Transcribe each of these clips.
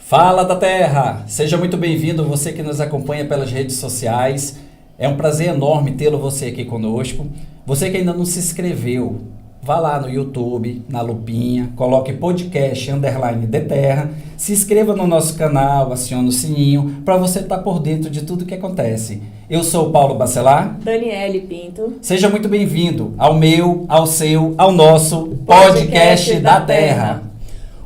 Fala da Terra! Seja muito bem-vindo, você que nos acompanha pelas redes sociais. É um prazer enorme tê-lo você aqui conosco. Você que ainda não se inscreveu, vá lá no YouTube, na lupinha, coloque podcast _ de terra, se inscreva no nosso canal, acione o sininho para você estar por dentro de tudo que acontece. Eu sou o Paulo Bacelar. Daniele Pinto. Seja muito bem-vindo ao meu, ao seu, ao nosso podcast da Terra.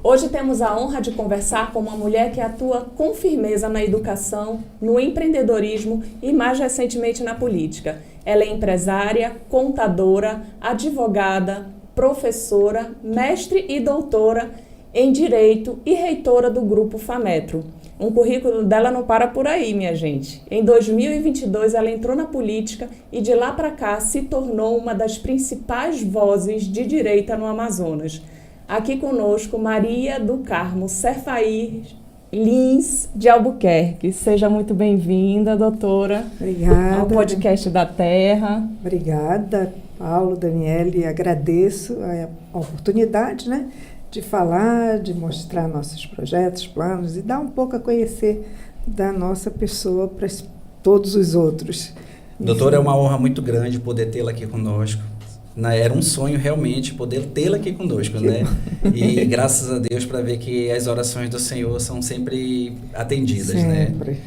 Hoje temos a honra de conversar com uma mulher que atua com firmeza na educação, no empreendedorismo e mais recentemente na política. Ela é empresária, contadora, advogada, professora, mestre e doutora em Direito e reitora do Grupo FAMetro. Um currículo dela não para por aí, minha gente. Em 2022, ela entrou na política e de lá para cá se tornou uma das principais vozes de direita no Amazonas. Aqui conosco, Maria do Carmo Serfaí Lins de Albuquerque. Seja muito bem-vinda, doutora. Obrigada. Ao podcast da Terra. Obrigada, Paulo, Daniele. Agradeço a oportunidade, de falar, de mostrar nossos projetos, planos e dar um pouco a conhecer da nossa pessoa para todos os outros. Doutora, é uma honra muito grande poder tê-la aqui conosco. Era um sonho realmente poder tê-la aqui conosco, né? E graças a Deus para ver que as orações do Senhor são sempre atendidas, sempre.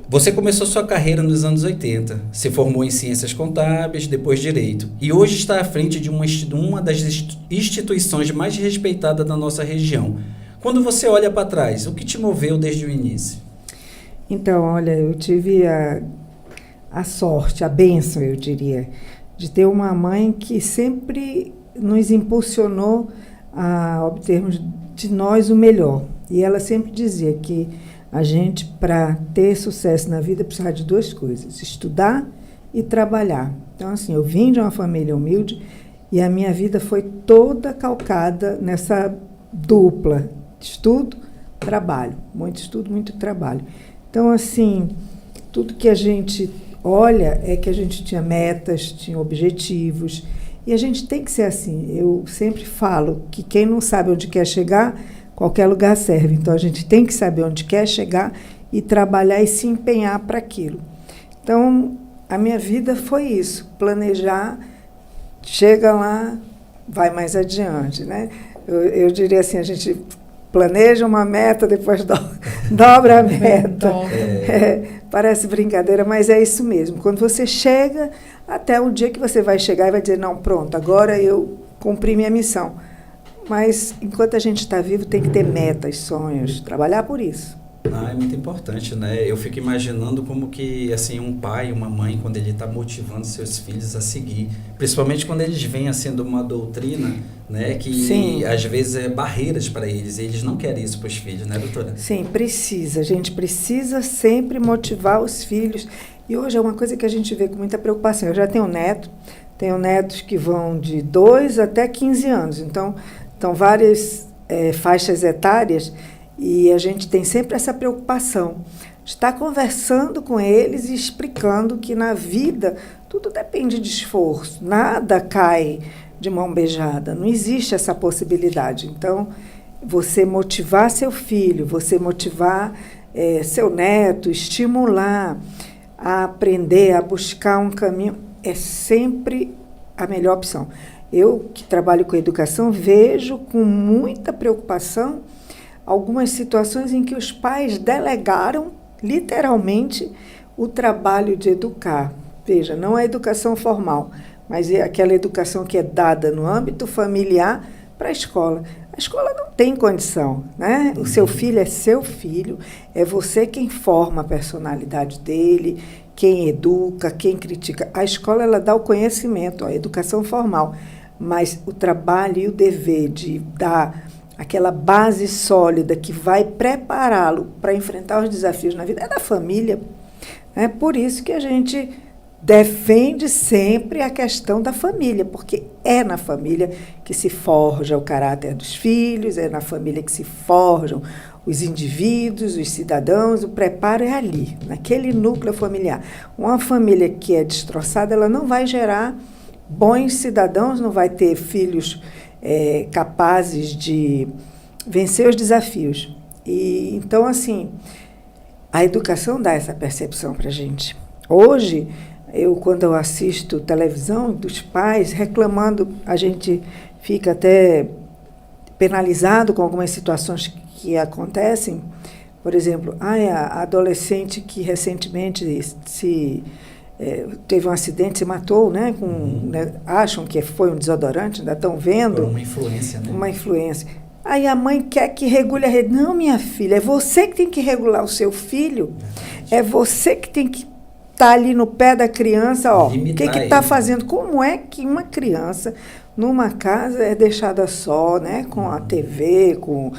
Você começou sua carreira nos anos 80, se formou em Ciências Contábeis, depois Direito, e hoje está à frente de uma das instituições mais respeitadas da nossa região. Quando você olha para trás, o que te moveu desde o início? Então, olha, eu tive a sorte, a bênção, eu diria, de ter uma mãe que sempre nos impulsionou a obtermos de nós o melhor. E ela sempre dizia que a gente, para ter sucesso na vida, precisava de duas coisas: estudar e trabalhar. Então, assim, eu vim de uma família humilde e a minha vida foi toda calcada nessa dupla: estudo, trabalho. Muito estudo, muito trabalho. Então, assim, tudo que a gente olha é que a gente tinha metas, tinha objetivos, e a gente tem que ser assim. Eu sempre falo que quem não sabe onde quer chegar, qualquer lugar serve. Então, a gente tem que saber onde quer chegar e trabalhar e se empenhar para aquilo. Então, a minha vida foi isso: planejar, chega lá, vai mais adiante, Eu diria assim, a gente planeja uma meta, depois dobra a meta. Parece brincadeira, mas é isso mesmo. Quando você chega, até o dia que você vai chegar e vai dizer, não, pronto, agora eu cumpri minha missão. Mas enquanto a gente está vivo, tem que ter metas, sonhos, trabalhar por isso. É muito importante, Eu fico imaginando como que, assim, um pai, uma mãe, quando ele está motivando seus filhos a seguir, principalmente quando eles vêm sendo uma doutrina, que Sim. Às vezes é barreiras para eles, e eles não querem isso para os filhos, doutora? Sim, precisa. A gente precisa sempre motivar os filhos. E hoje é uma coisa que a gente vê com muita preocupação. Eu já tenho netos que vão de 2 até 15 anos, então várias faixas etárias. E a gente tem sempre essa preocupação de estar conversando com eles e explicando que na vida tudo depende de esforço, nada cai de mão beijada, não existe essa possibilidade. Então, você motivar seu filho, você motivar seu neto, estimular a aprender, a buscar um caminho, é sempre a melhor opção. Eu, que trabalho com educação, vejo com muita preocupação algumas situações em que os pais delegaram, literalmente, o trabalho de educar. Veja, não é educação formal, mas é aquela educação que é dada no âmbito familiar para a escola. A escola não tem condição, O seu filho é seu filho, é você quem forma a personalidade dele, quem educa, quem critica. A escola, ela dá o conhecimento, a educação formal, mas o trabalho e o dever de dar aquela base sólida que vai prepará-lo para enfrentar os desafios na vida é da família. É por isso que a gente defende sempre a questão da família, porque é na família que se forja o caráter dos filhos, é na família que se forjam os indivíduos, os cidadãos, o preparo é ali, naquele núcleo familiar. Uma família que é destroçada, ela não vai gerar bons cidadãos, não vai ter filhos capazes de vencer os desafios. E então, assim, a educação dá essa percepção para a gente. Hoje, quando eu assisto televisão dos pais reclamando, a gente fica até penalizado com algumas situações que acontecem. Por exemplo, a adolescente que recentemente teve um acidente, se matou, né? Acham que foi um desodorante, ainda estão vendo. Por uma influência, né? Uma influência. Aí a mãe quer que regule a rede. Não, minha filha, é você que tem que regular o seu filho. É você que tem que estar ali no pé da criança, ó. O que está fazendo? Como é que uma criança, numa casa, é deixada só, né? Com a TV, com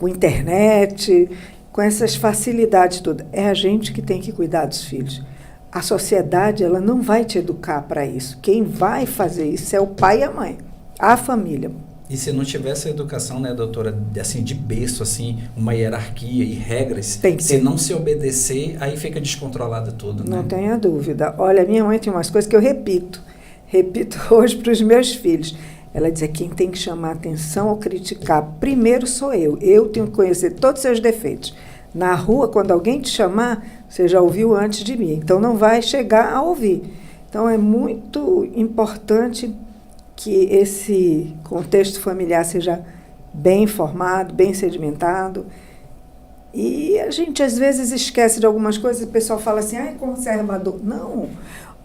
internet, com essas facilidades todas. É a gente que tem que cuidar dos filhos. A sociedade, ela não vai te educar para isso. Quem vai fazer isso é o pai e a mãe, a família. E se não tivesse a educação, né, doutora, assim, de berço, assim, uma hierarquia e regras, se não se obedecer, aí fica descontrolado tudo, né? Não tenha dúvida. Olha, minha mãe tem umas coisas que eu repito hoje para os meus filhos. Ela dizia, quem tem que chamar atenção ou criticar primeiro sou eu. Eu tenho que conhecer todos os seus defeitos. Na rua, quando alguém te chamar, você já ouviu antes de mim. Então, não vai chegar a ouvir. Então, é muito importante que esse contexto familiar seja bem informado, bem sedimentado. E a gente, às vezes, esquece de algumas coisas. O pessoal fala assim, é conservador. Não.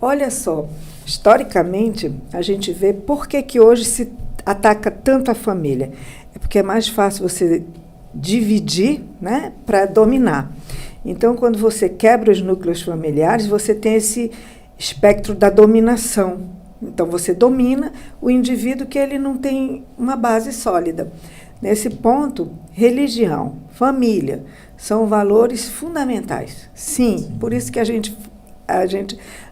Olha só, historicamente, a gente vê por que hoje se ataca tanto a família. É porque é mais fácil você dividir, né, para dominar. Então, quando você quebra os núcleos familiares, você tem esse espectro da dominação. Então, você domina o indivíduo que ele não tem uma base sólida. Nesse ponto, religião, família, são valores fundamentais. Sim, por isso que a gente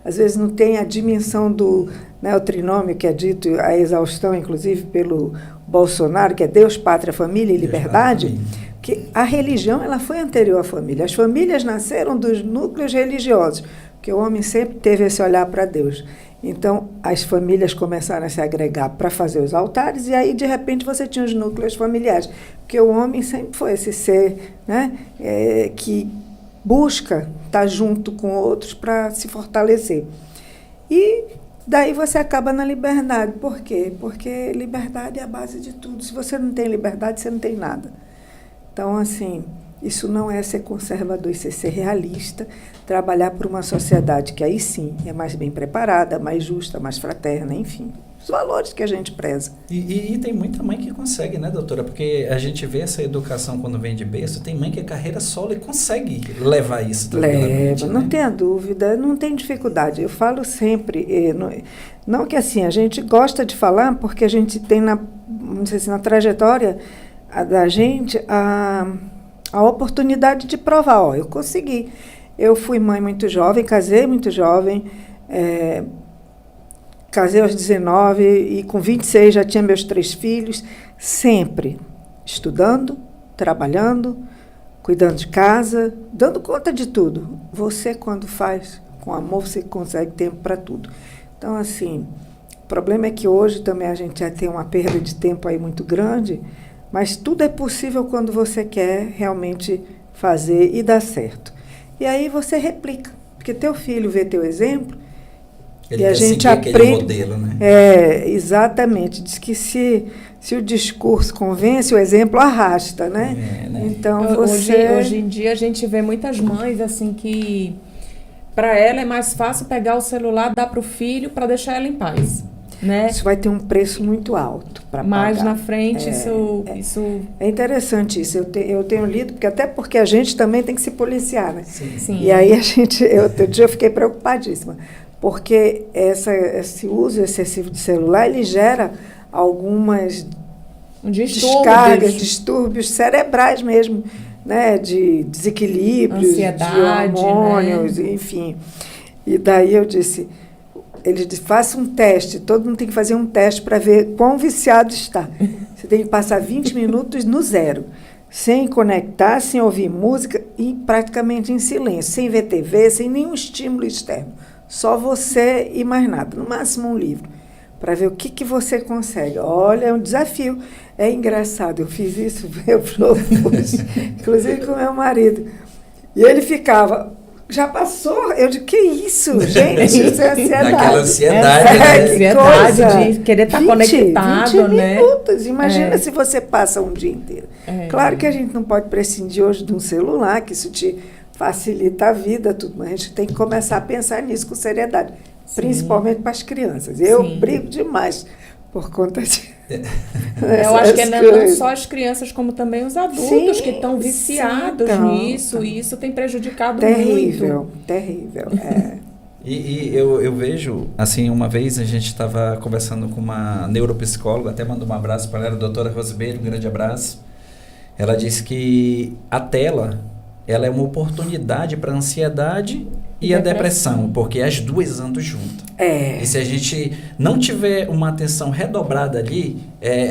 às vezes não tem a dimensão do, né, o trinômio que é dito, a exaustão, inclusive, pelo Bolsonaro, que é Deus, Pátria, Família e Liberdade, que a religião ela foi anterior à família. As famílias nasceram dos núcleos religiosos, porque o homem sempre teve esse olhar para Deus. Então, as famílias começaram a se agregar para fazer os altares, e aí, de repente, você tinha os núcleos familiares, porque o homem sempre foi esse ser, né, que busca estar junto com outros para se fortalecer. E daí você acaba na liberdade. Por quê? Porque liberdade é a base de tudo. Se você não tem liberdade, você não tem nada. Então, assim, isso não é ser conservador, isso é ser realista, trabalhar por uma sociedade que aí sim é mais bem preparada, mais justa, mais fraterna, enfim, os valores que a gente preza. E tem muita mãe que consegue, né, doutora? Porque a gente vê essa educação quando vem de berço, tem mãe que é carreira solo e consegue levar isso tranquilamente. Leva, não tenha dúvida, não tem dificuldade. Eu falo sempre, não que assim, a gente gosta de falar porque a gente tem não sei se na trajetória da gente a oportunidade de provar, ó, eu consegui. Eu fui mãe muito jovem, casei muito jovem, casei aos 19 e com 26 já tinha meus 3 filhos, sempre estudando, trabalhando, cuidando de casa, dando conta de tudo. Você, quando faz com amor, você consegue tempo para tudo. Então, assim, o problema é que hoje também a gente já tem uma perda de tempo aí muito grande, mas tudo é possível quando você quer realmente fazer e dar certo. E aí você replica, porque teu filho vê teu exemplo, ele e a gente aprende. Aquele modelo, né? Exatamente. Diz que se o discurso convence, o exemplo arrasta, né? Né? Então hoje em dia a gente vê muitas mães assim que para ela é mais fácil pegar o celular, dar para o filho para deixar ela em paz. Né? Isso vai ter um preço muito alto para pagar. Mais na frente, isso... É interessante isso. Eu tenho lido, porque a gente também tem que se policiar, né? Sim. E aí outro dia eu fiquei preocupadíssima, porque esse uso excessivo de celular, ele gera algumas descargas, distúrbios cerebrais mesmo, né? De desequilíbrios, ansiedade, de hormônios, né? Enfim. E daí eu disse... Ele diz, faça um teste, todo mundo tem que fazer um teste para ver quão viciado está. Você tem que passar 20 minutos no zero, sem conectar, sem ouvir música e praticamente em silêncio, sem ver TV, sem nenhum estímulo externo. Só você e mais nada, no máximo um livro. para ver o que você consegue. Olha, é um desafio. É engraçado, eu fiz isso, eu propus, inclusive com meu marido. E ele ficava, já passou? Eu digo, que isso, gente? Isso é ansiedade. Naquela ansiedade, né? Ansiedade de querer estar 20 conectado, né? minutos. Imagina se você passa um dia inteiro. Claro que a gente não pode prescindir hoje de um celular, que isso te facilita a vida, tudo, mas a gente tem que começar a pensar nisso com seriedade, principalmente para as crianças. Eu brigo demais por conta de... Eu acho que não só as crianças, como também os adultos que estão viciados nisso, e isso tem prejudicado muito. Terrível. E eu vejo, assim, uma vez a gente estava conversando com uma neuropsicóloga, até mando um abraço para ela, a doutora Rosimeiro, um grande abraço. Ela disse que a tela, ela é uma oportunidade para a ansiedade e a depressão, porque as duas andam juntas. E se a gente não tiver uma atenção redobrada ali,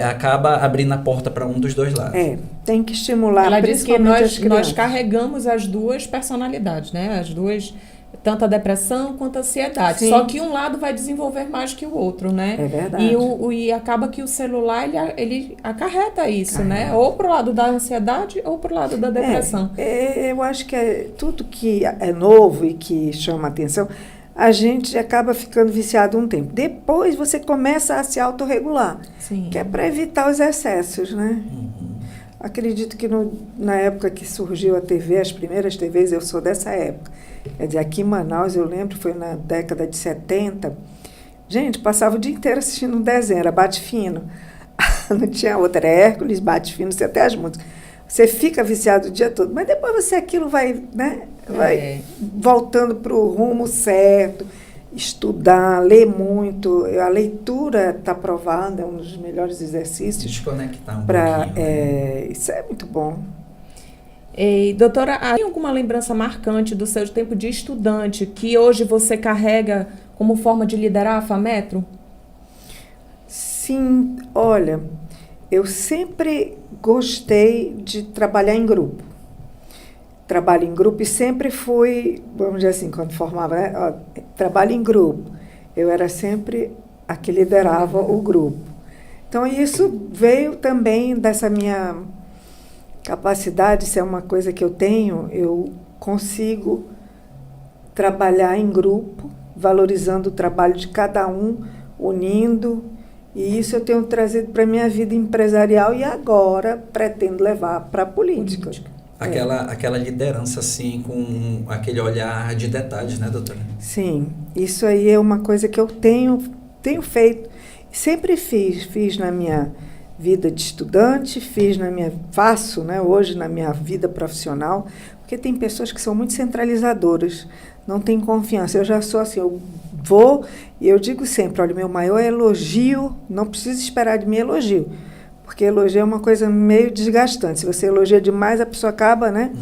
acaba abrindo a porta para um dos dois lados. Tem que estimular. Ela disse que nós carregamos as duas personalidades, né? As duas, tanto a depressão quanto a ansiedade. Sim. Só que um lado vai desenvolver mais que o outro, né? É verdade. E acaba que o celular, ele acarreta isso, né? Ou pro lado da ansiedade ou pro lado da depressão. Eu acho que tudo que é novo e que chama atenção, a gente acaba ficando viciado um tempo. Depois você começa a se autorregular, que é para evitar os excessos, né? Acredito que na época que surgiu a TV, as primeiras TVs, eu sou dessa época. Quer dizer, aqui em Manaus, eu lembro, foi na década de 70. Gente, passava o dia inteiro assistindo um desenho, era Bate-Fino. Não tinha outra, era Hércules, Bate-Fino, você até as músicas. Você fica viciado o dia todo, mas depois aquilo vai, né? Vai voltando para o rumo certo, estudar, ler muito. A leitura está provada, é um dos melhores exercícios. Desconectar um pouquinho. Isso é muito bom. E, doutora, tem alguma lembrança marcante do seu tempo de estudante que hoje você carrega como forma de liderar a FAMetro? Sim, olha, eu sempre gostei de trabalhar em grupo. Trabalho em grupo e sempre fui, vamos dizer assim, quando formava, né? Trabalho em grupo. Eu era sempre a que liderava o grupo. Então, isso veio também dessa minha capacidade, se é uma coisa que eu tenho, eu consigo trabalhar em grupo, valorizando o trabalho de cada um, unindo, e isso eu tenho trazido para a minha vida empresarial e agora pretendo levar para a política. Aquela liderança, assim, com aquele olhar de detalhes, né, doutora? Sim, isso aí é uma coisa que eu tenho feito, sempre fiz na minha vida de estudante, faço, né, hoje na minha vida profissional, porque tem pessoas que são muito centralizadoras, não têm confiança. Eu já sou assim, eu vou e eu digo sempre, olha, meu maior elogio, não precisa esperar de mim elogio, porque elogio é uma coisa meio desgastante. Se você elogia demais, a pessoa acaba, né?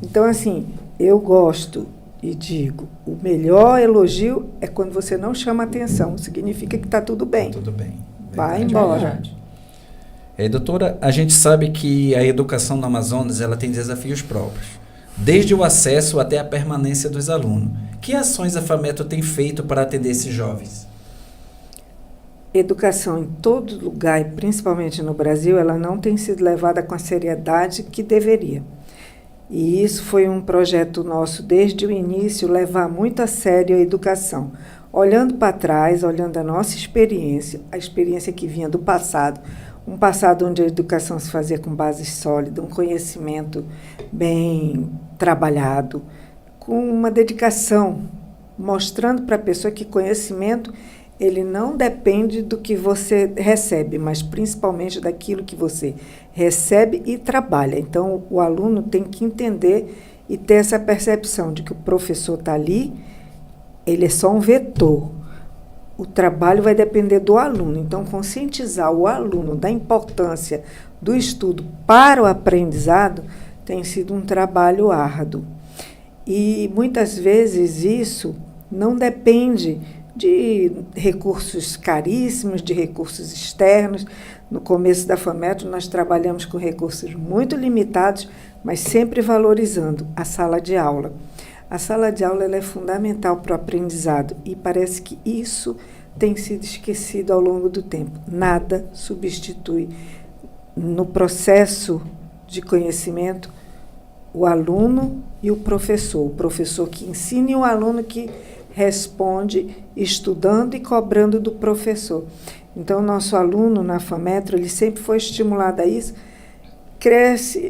Então, assim, eu gosto e digo, o melhor elogio é quando você não chama atenção, significa que está tudo bem. Tudo bem. Vai embora. Doutora, a gente sabe que a educação no Amazonas ela tem desafios próprios, desde o acesso até a permanência dos alunos. Que ações a FAMetro tem feito para atender esses jovens? Educação em todo lugar, e principalmente no Brasil, ela não tem sido levada com a seriedade que deveria. E isso foi um projeto nosso desde o início, levar muito a sério a educação. Olhando para trás, olhando a nossa experiência, a experiência que vinha do passado, um passado onde a educação se fazia com base sólida, um conhecimento bem trabalhado, com uma dedicação, mostrando para a pessoa que conhecimento ele não depende do que você recebe, mas principalmente daquilo que você recebe e trabalha. Então, o aluno tem que entender e ter essa percepção de que o professor está ali, ele é só um vetor. O trabalho vai depender do aluno. Então, conscientizar o aluno da importância do estudo para o aprendizado tem sido um trabalho árduo. E, muitas vezes, isso não depende de recursos caríssimos, de recursos externos. No começo da FAMetro, nós trabalhamos com recursos muito limitados, mas sempre valorizando a sala de aula. A sala de aula ela é fundamental para o aprendizado e parece que isso tem sido esquecido ao longo do tempo. Nada substitui no processo de conhecimento o aluno e o professor que ensina e o aluno que responde estudando e cobrando do professor. Então, o nosso aluno na FAMetro, ele sempre foi estimulado a isso,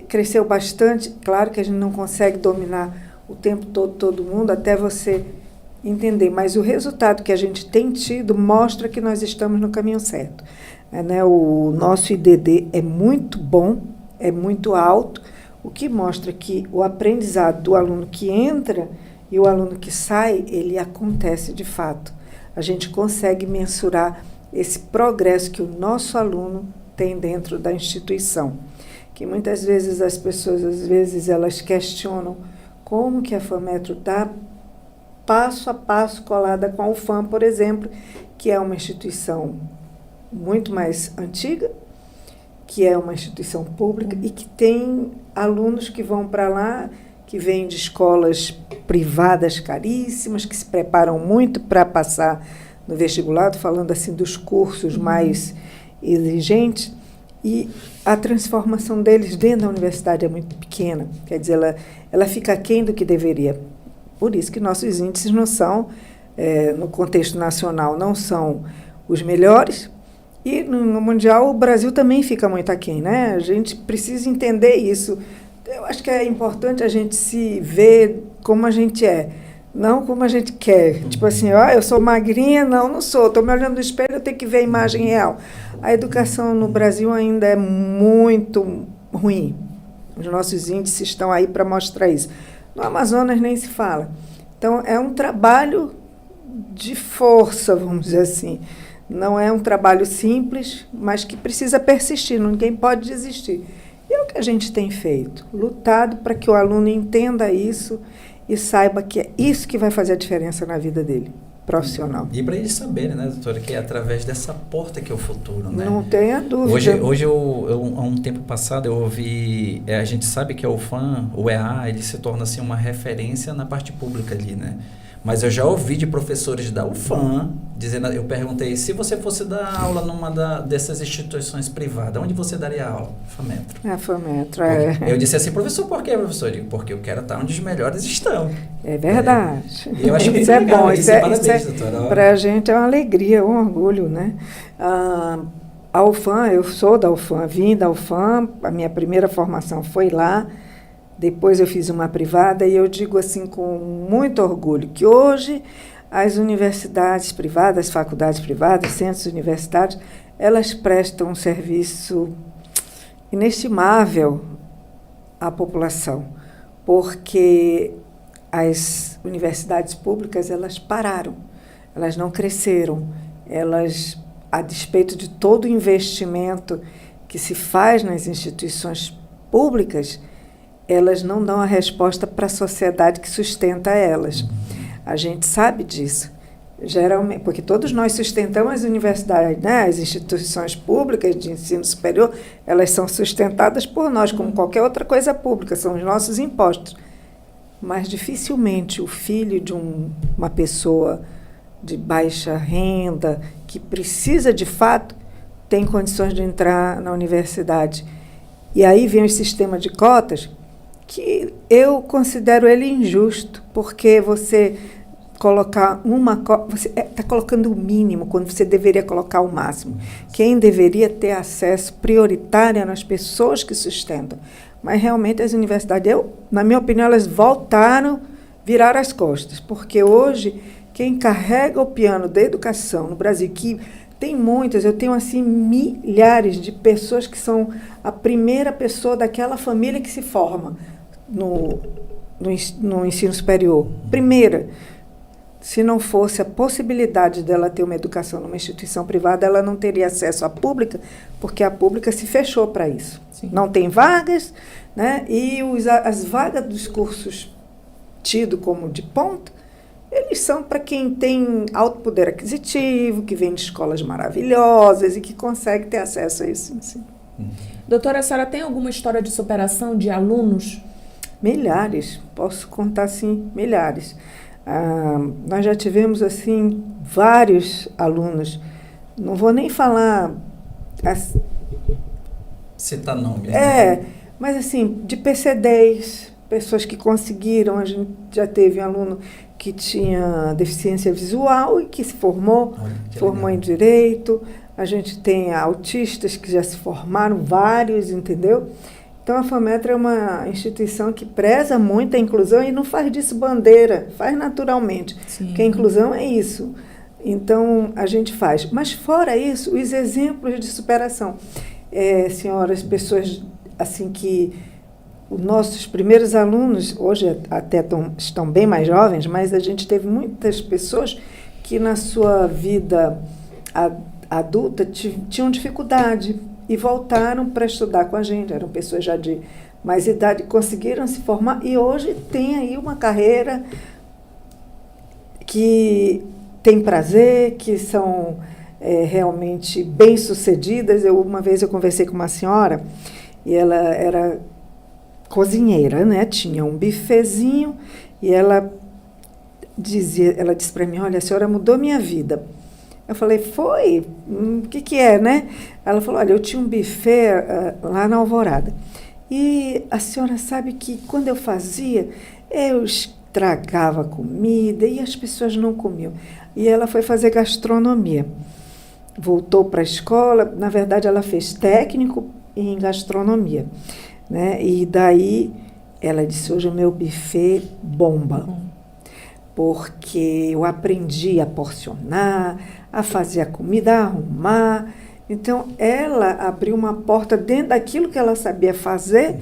cresceu bastante. Claro que a gente não consegue dominar o tempo todo mundo, até você entender, mas o resultado que a gente tem tido mostra que nós estamos no caminho certo. O nosso IDD é muito bom, é muito alto, o que mostra que o aprendizado do aluno que entra e o aluno que sai, ele acontece de fato. A gente consegue mensurar esse progresso que o nosso aluno tem dentro da instituição. Que muitas vezes as pessoas, elas questionam como que a FAMetro está passo a passo colada com a UFAM, por exemplo, que é uma instituição muito mais antiga, que é uma instituição pública e que tem alunos que vão para lá, que vêm de escolas privadas caríssimas, que se preparam muito para passar no vestibular, falando assim dos cursos mais exigentes, e a transformação deles dentro da universidade é muito pequena, quer dizer, ela fica aquém do que deveria. Por isso que nossos índices não são, no contexto nacional, não são os melhores, e no mundial o Brasil também fica muito aquém, né? A gente precisa entender isso. Eu acho que é importante a gente se ver como a gente é, não como a gente quer. Tipo assim, eu sou magrinha, não sou. Estou me olhando no espelho, eu tenho que ver a imagem real. A educação no Brasil ainda é muito ruim. Os nossos índices estão aí para mostrar isso. No Amazonas nem se fala. Então, é um trabalho de força, vamos dizer assim. Não é um trabalho simples, mas que precisa persistir, ninguém pode desistir. E é o que a gente tem feito, lutado para que o aluno entenda isso e saiba que é isso que vai fazer a diferença na vida dele, profissional. E para eles saberem, né, doutora, que é através dessa porta que é o futuro, né? Não tenha dúvida. Hoje há um tempo passado, eu ouvi, a gente sabe que a UFAM, o EA, ele se torna assim uma referência na parte pública ali, né? Mas eu já ouvi de professores da UFAM dizendo, eu perguntei, se você fosse dar aula numa dessas instituições privadas, onde você daria aula? FAMetro. A FAMetro, Eu disse assim, professor, por quê, professor? Eu digo, porque eu quero estar onde os melhores estão. É verdade. Eu acho isso é legal, bom. Isso parabéns, doutora. Para a gente é uma alegria, um orgulho, né? A UFAM, eu sou da UFAM, vim da UFAM, a minha primeira formação foi lá. Depois eu fiz uma privada e eu digo assim com muito orgulho que hoje as universidades privadas, faculdades privadas, centros universitários, elas prestam um serviço inestimável à população, porque as universidades públicas, elas pararam, elas não cresceram, elas, a despeito de todo o investimento que se faz nas instituições públicas, elas não dão a resposta para a sociedade que sustenta elas. A gente sabe disso. Geralmente, porque todos nós sustentamos as universidades, né? As instituições públicas de ensino superior, elas são sustentadas por nós, como qualquer outra coisa pública, são os nossos impostos. Mas dificilmente o filho de uma pessoa de baixa renda, que precisa de fato, tem condições de entrar na universidade. E aí vem o sistema de cotas, que eu considero ele injusto, porque você colocar uma cota, você está colocando o mínimo, quando você deveria colocar o máximo. Quem deveria ter acesso prioritário nas pessoas que sustentam. Mas realmente as universidades, na minha opinião, elas viraram as costas, porque hoje quem carrega o piano da educação no Brasil, que tem muitas, eu tenho assim milhares de pessoas que são a primeira pessoa daquela família que se forma no ensino superior. Primeira. Se não fosse a possibilidade dela ter uma educação numa instituição privada, ela não teria acesso à pública, porque a pública se fechou para isso. Sim. Não tem vagas, né? E as vagas dos cursos tidos como de ponta, eles são para quem tem alto poder aquisitivo, que vem de escolas maravilhosas e que consegue ter acesso a isso. Sim. Doutora, a senhora tem alguma história de superação de alunos? Milhares, posso contar sim, milhares. Nós já tivemos, assim, vários alunos, não vou nem falar... Citar nomes. Né? Mas assim, de PC10, pessoas que conseguiram, a gente já teve um aluno que tinha deficiência visual e que se formou em Direito, a gente tem autistas que já se formaram, vários, entendeu? Então a FAMETRO é uma instituição que preza muito a inclusão e não faz disso bandeira, faz naturalmente, porque a inclusão é isso. Então a gente faz. Mas fora isso, os exemplos de superação. Senhoras, pessoas assim que os nossos primeiros alunos, hoje até estão bem mais jovens, mas a gente teve muitas pessoas que na sua vida adulta tinham dificuldade e voltaram para estudar com a gente, eram pessoas já de mais idade, conseguiram se formar e hoje tem aí uma carreira que tem prazer, que são realmente bem-sucedidas. Uma vez eu conversei com uma senhora e ela era cozinheira, né? Tinha um bifezinho e ela disse para mim, olha, a senhora mudou minha vida. Eu falei, foi? O que é, né? Ela falou, olha, eu tinha um buffet lá na Alvorada. E a senhora sabe que quando eu fazia, eu estragava comida e as pessoas não comiam. E ela foi fazer gastronomia. Voltou para a escola, na verdade ela fez técnico em gastronomia, né? E daí ela disse, hoje o meu buffet bomba, porque eu aprendi a porcionar, a fazer a comida, a arrumar. Então ela abriu uma porta dentro daquilo que ela sabia fazer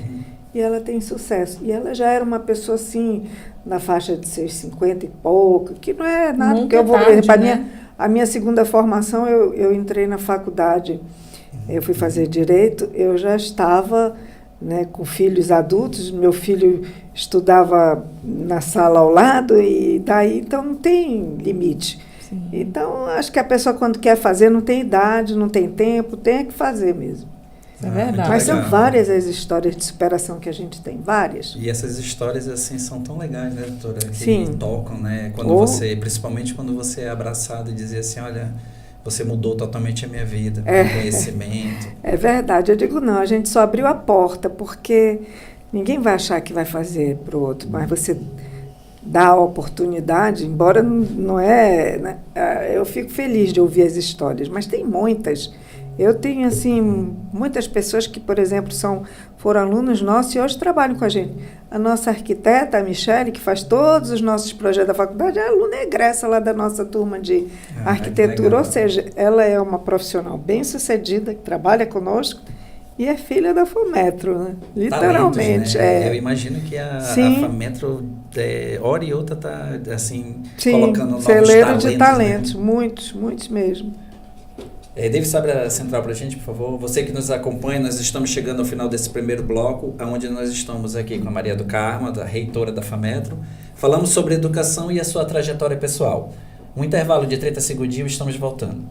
e ela tem sucesso. E ela já era uma pessoa assim, na faixa de seus 50 e pouco, que não é nada, porque eu vou ver, né? A minha segunda formação, eu entrei na faculdade, eu fui fazer Direito, eu já estava, né, com filhos adultos, meu filho estudava na sala ao lado, e daí, então, não tem limite. Sim. Então, acho que a pessoa, quando quer fazer, não tem idade, não tem tempo, tem que fazer mesmo. É verdade. Mas são várias as histórias de superação que a gente tem, várias. E essas histórias, assim, são tão legais, né, doutora? Que Sim. Tocam, né? Quando você, principalmente quando você é abraçado e dizer assim, olha, você mudou totalmente a minha vida, com conhecimento. É verdade. Eu digo, não, a gente só abriu a porta, porque ninguém vai achar que vai fazer para o outro, mas você dá a oportunidade, embora não é... Né, eu fico feliz de ouvir as histórias, mas tem muitas. Eu tenho, assim, muitas pessoas que, por exemplo, foram alunos nossos e hoje trabalham com a gente. A nossa arquiteta, a Michele, que faz todos os nossos projetos da faculdade, é aluna egressa lá da nossa turma de arquitetura. Ou seja, ela é uma profissional bem-sucedida, que trabalha conosco e é filha da FAMETRO, né? Literalmente. Talentos, né? Eu imagino que a FAMETRO, hora e outra, está, assim, colocando novos celeiro de talentos. Né? Muitos mesmo. Davis, abre a central para a gente, por favor. Você que nos acompanha, nós estamos chegando ao final desse primeiro bloco, onde nós estamos aqui com a Maria do Carmo, a reitora da FAMETRO. Falamos sobre educação e a sua trajetória pessoal. Um intervalo de 30 segundinhos e estamos voltando.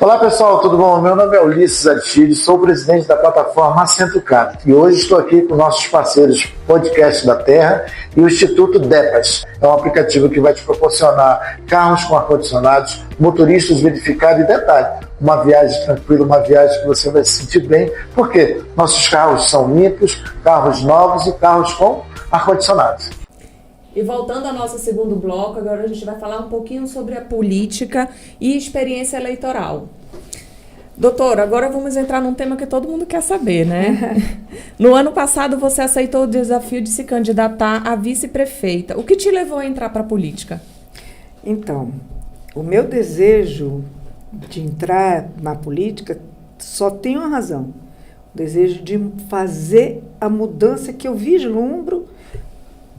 Olá pessoal, tudo bom? Meu nome é Ulisses Aristides, sou o presidente da plataforma Assento Cap e hoje estou aqui com nossos parceiros Podcast da Terra e o Instituto DEPAS. É um aplicativo que vai te proporcionar carros com ar-condicionados, motoristas verificados e detalhe, uma viagem tranquila, uma viagem que você vai se sentir bem, porque nossos carros são limpos, carros novos e carros com ar-condicionados. E voltando ao nosso segundo bloco, agora a gente vai falar um pouquinho sobre a política e experiência eleitoral. Doutora, agora vamos entrar num tema que todo mundo quer saber, né? No ano passado você aceitou o desafio de se candidatar a vice-prefeita. O que te levou a entrar para a política? Então, o meu desejo de entrar na política só tem uma razão: o desejo de fazer a mudança que eu vislumbro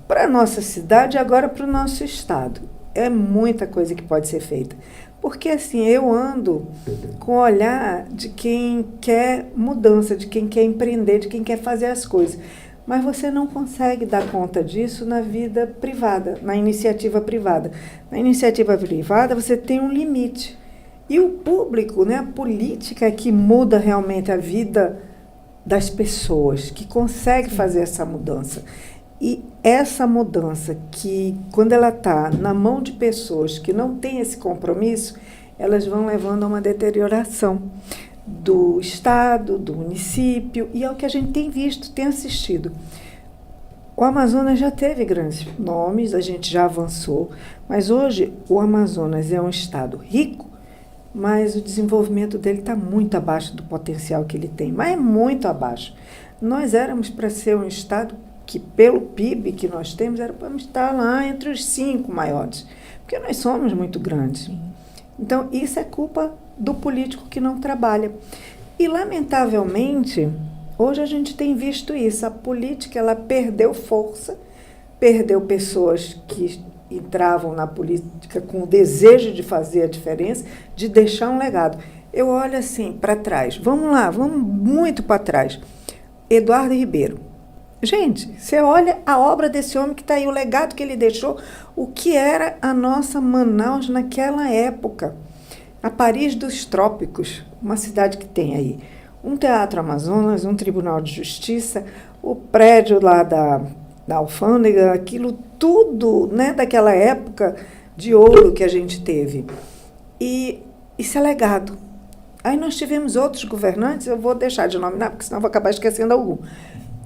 para a nossa cidade e agora para o nosso estado. É muita coisa que pode ser feita. Porque assim, eu ando com o olhar de quem quer mudança, de quem quer empreender, de quem quer fazer as coisas. Mas você não consegue dar conta disso na vida privada, na iniciativa privada. Na iniciativa privada você tem um limite. E o público, né, a política é que muda realmente a vida das pessoas, que consegue fazer essa mudança. E essa mudança, que quando ela está na mão de pessoas que não têm esse compromisso, elas vão levando a uma deterioração do Estado, do município, e é o que a gente tem visto, tem assistido. O Amazonas já teve grandes nomes, a gente já avançou, mas hoje o Amazonas é um estado rico, mas o desenvolvimento dele está muito abaixo do potencial que ele tem, mas é muito abaixo. Nós éramos para ser um estado que, pelo PIB que nós temos, era para estar lá entre os 5 maiores, porque nós somos muito grandes. Então, isso é culpa do político que não trabalha. E, lamentavelmente, hoje a gente tem visto isso. A política, ela perdeu força, perdeu pessoas que entravam na política com o desejo de fazer a diferença, de deixar um legado. Eu olho assim, para trás. Vamos lá, vamos muito para trás. Eduardo Ribeiro. Gente, você olha a obra desse homem que está aí, o legado que ele deixou, o que era a nossa Manaus naquela época. A Paris dos Trópicos, uma cidade que tem aí um Teatro Amazonas, um Tribunal de Justiça, o prédio lá da alfândega, aquilo tudo, né, daquela época de ouro que a gente teve. E isso é legado. Aí nós tivemos outros governantes, eu vou deixar de nominar, porque senão eu vou acabar esquecendo algum.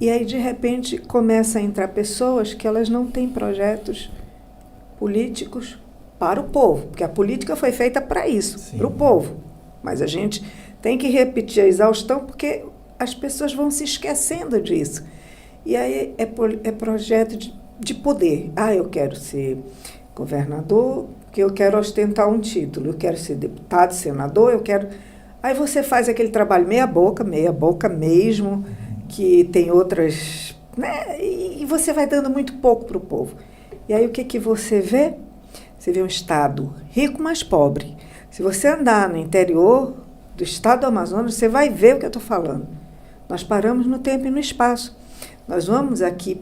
E aí, de repente, começa a entrar pessoas que elas não têm projetos políticos para o povo, porque a política foi feita para isso, para o povo. Mas a gente tem que repetir a exaustão, porque as pessoas vão se esquecendo disso. E aí é projeto de poder. Ah, eu quero ser governador, porque eu quero ostentar um título, eu quero ser deputado, senador, eu quero... Aí você faz aquele trabalho meia boca mesmo, que tem outras, né? E você vai dando muito pouco para o povo. E aí o que você vê? Você vê um estado rico, mas pobre. Se você andar no interior do estado do Amazonas, você vai ver o que eu estou falando. Nós paramos no tempo e no espaço. Nós vamos aqui,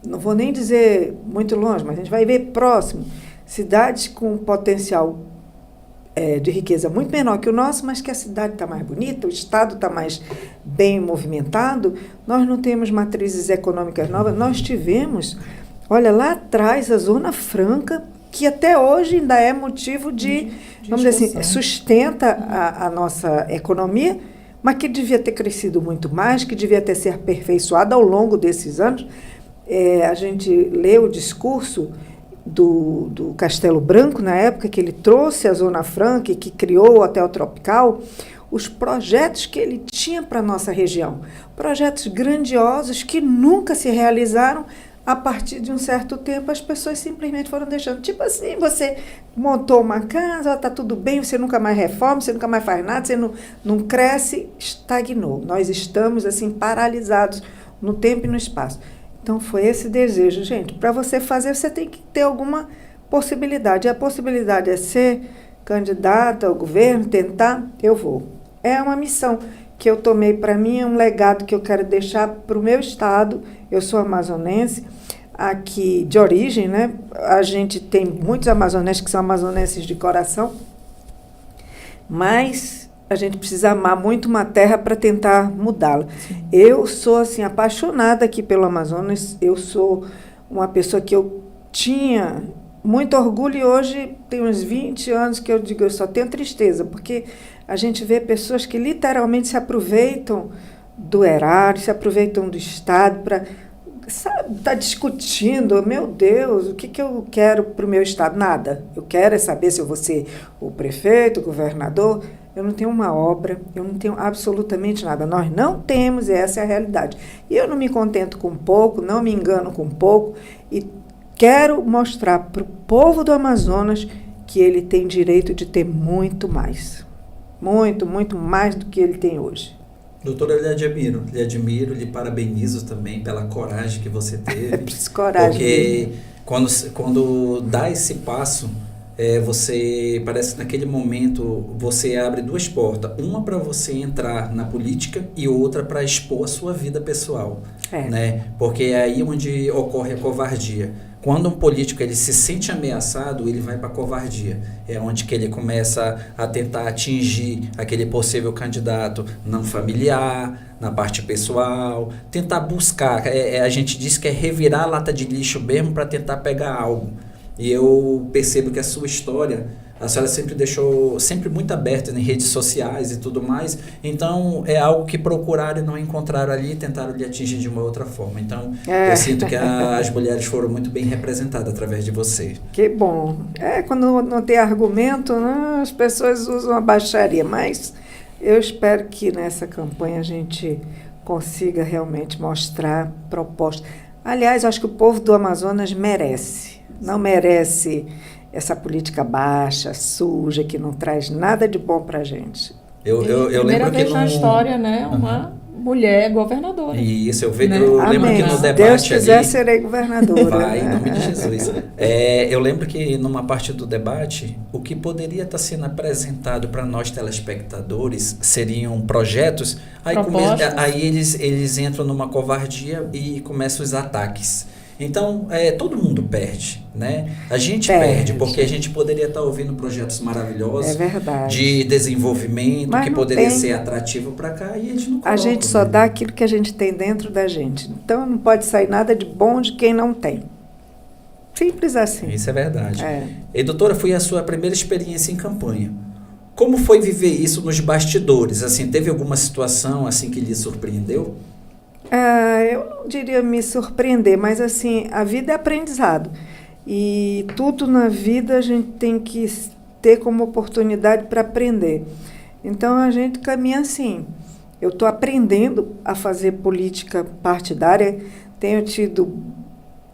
não vou nem dizer muito longe, mas a gente vai ver próximo, cidades com potencial de riqueza muito menor que o nosso, mas que a cidade está mais bonita, o estado está mais bem movimentado. Nós não temos matrizes econômicas novas. Nós tivemos, olha, lá atrás, a Zona Franca, que até hoje ainda é motivo de vamos dizer assim, sustenta a nossa economia, mas que devia ter crescido muito mais, que devia ter se aperfeiçoado ao longo desses anos. A gente lê o discurso do Castelo Branco, na época que ele trouxe a Zona Franca e que criou o Hotel Tropical, os projetos que ele tinha para a nossa região. Projetos grandiosos que nunca se realizaram. A partir de um certo tempo, as pessoas simplesmente foram deixando. Tipo assim, você montou uma casa, está tudo bem, você nunca mais reforma, você nunca mais faz nada, você não cresce, estagnou. Nós estamos assim paralisados no tempo e no espaço. Então, foi esse desejo. Gente, para você fazer, você tem que ter alguma possibilidade. E a possibilidade é ser candidata ao governo, tentar, eu vou. É uma missão que eu tomei para mim, é um legado que eu quero deixar para o meu estado. Eu sou amazonense, aqui de origem, né? A gente tem muitos amazonenses que são amazonenses de coração, mas a gente precisa amar muito uma terra para tentar mudá-la. Eu sou assim apaixonada aqui pelo Amazonas. Eu sou uma pessoa que eu tinha muito orgulho e hoje tem uns 20 anos que eu digo, eu só tenho tristeza, porque a gente vê pessoas que literalmente se aproveitam do erário, se aproveitam do Estado para estar discutindo, meu Deus, o que eu quero para o meu Estado? Nada. Eu quero é saber se eu vou ser o prefeito, o governador. Eu não tenho uma obra, eu não tenho absolutamente nada. Nós não temos, e essa é a realidade. E eu não me contento com pouco, não me engano com pouco, e quero mostrar para o povo do Amazonas que ele tem direito de ter muito mais. muito, muito mais do que ele tem hoje. Doutora, eu lhe admiro, lhe parabenizo também pela coragem que você teve. É preciso coragem. Porque quando dá esse passo, você parece que naquele momento você abre duas portas. Uma para você entrar na política e outra para expor a sua vida pessoal. Né? Porque é aí onde ocorre a covardia. Quando um político ele se sente ameaçado, ele vai para a covardia. É onde que ele começa a tentar atingir aquele possível candidato não familiar, na parte pessoal, tentar buscar. A gente diz que é revirar a lata de lixo mesmo para tentar pegar algo. E eu percebo que a sua história, a senhora sempre deixou muito aberta em redes sociais e tudo mais. Então, é algo que procuraram e não encontraram ali e tentaram lhe atingir de uma outra forma. Então, eu sinto que as mulheres foram muito bem representadas através de você. Que bom. Quando não tem argumento, né, as pessoas usam a baixaria. Mas eu espero que nessa campanha a gente consiga realmente mostrar propostas. Aliás, acho que o povo do Amazonas merece. Não merece essa política baixa, suja, que não traz nada de bom para a gente. Eu primeira lembro vez que na história, né, uma mulher governadora. Isso, eu Né? lembro que no debate Deus quiser, ali, serei governadora. vai, né? em nome de Jesus. Eu lembro que numa parte do debate, o que poderia estar sendo apresentado para nós telespectadores seriam projetos, aí eles entram numa covardia e começam os ataques. Então, todo mundo perde, né? A gente perde porque a gente poderia estar ouvindo projetos maravilhosos de desenvolvimento, mas que poderia ser atrativo para cá e a gente não coloca. A gente só dá aquilo que a gente tem dentro da gente. Então, não pode sair nada de bom de quem não tem. Simples assim. Isso é verdade. E, doutora, foi a sua primeira experiência em campanha. Como foi viver isso nos bastidores? Assim, teve alguma situação assim que lhe surpreendeu? Eu não diria me surpreender, mas assim, a vida é aprendizado. E tudo na vida a gente tem que ter como oportunidade para aprender. Então a gente caminha assim. Eu estou aprendendo a fazer política partidária, tenho tido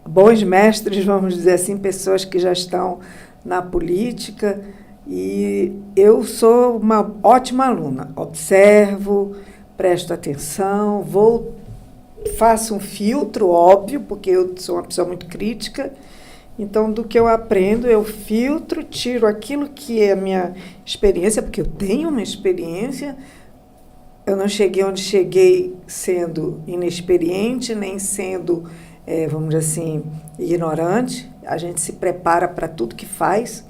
bons mestres, vamos dizer assim, pessoas que já estão na política, e eu sou uma ótima aluna. Observo, presto atenção, faço um filtro, óbvio, porque eu sou uma pessoa muito crítica. Então, do que eu aprendo, eu filtro, tiro aquilo que é a minha experiência, porque eu tenho uma experiência. Eu não cheguei onde cheguei sendo inexperiente, nem sendo, vamos dizer assim, ignorante. A gente se prepara para tudo que faz.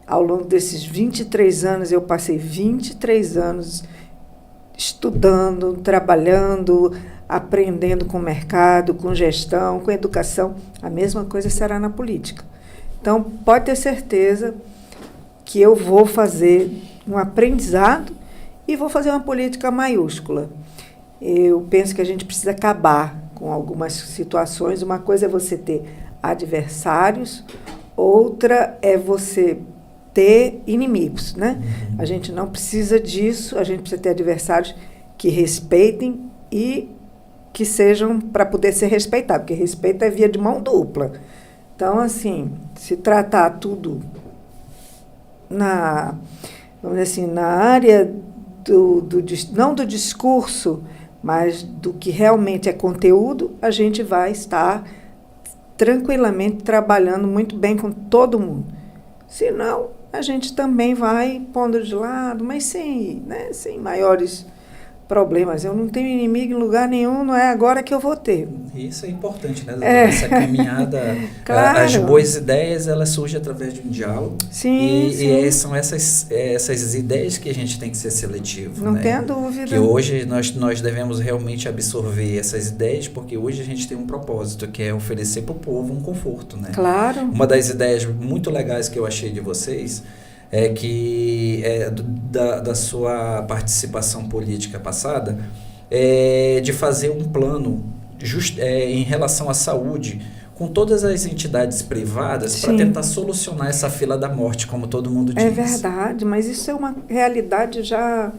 Ao longo desses 23 anos, eu passei 23 anos estudando, trabalhando, aprendendo com o mercado, com gestão, com educação. A mesma coisa será na política. Então, pode ter certeza que eu vou fazer um aprendizado e vou fazer uma política maiúscula. Eu penso que a gente precisa acabar com algumas situações. Uma coisa é você ter adversários, outra é você ter inimigos, né? A gente não precisa disso, a gente precisa ter adversários que respeitem e que sejam para poder ser respeitado, porque respeito é via de mão dupla. Então, assim, se tratar tudo vamos dizer assim, na área não do discurso, mas do que realmente é conteúdo, a gente vai estar tranquilamente trabalhando muito bem com todo mundo. Senão, a gente também vai pondo de lado, mas sem maiores problemas. Eu não tenho inimigo em lugar nenhum, não é agora que eu vou ter. Isso é importante, né, doutora? Essa caminhada, claro. As boas ideias, elas surgem através de um diálogo. Sim, e são essas ideias que a gente tem que ser seletivo. Não né? tenha dúvida. Que hoje nós devemos realmente absorver essas ideias, porque hoje a gente tem um propósito, que é oferecer para o povo um conforto, né? Claro. Uma das ideias muito legais que eu achei de vocês é que da sua participação política passada, de fazer um plano em relação à saúde com todas as entidades privadas para tentar solucionar essa fila da morte, como todo mundo diz. É verdade, mas isso é uma realidade já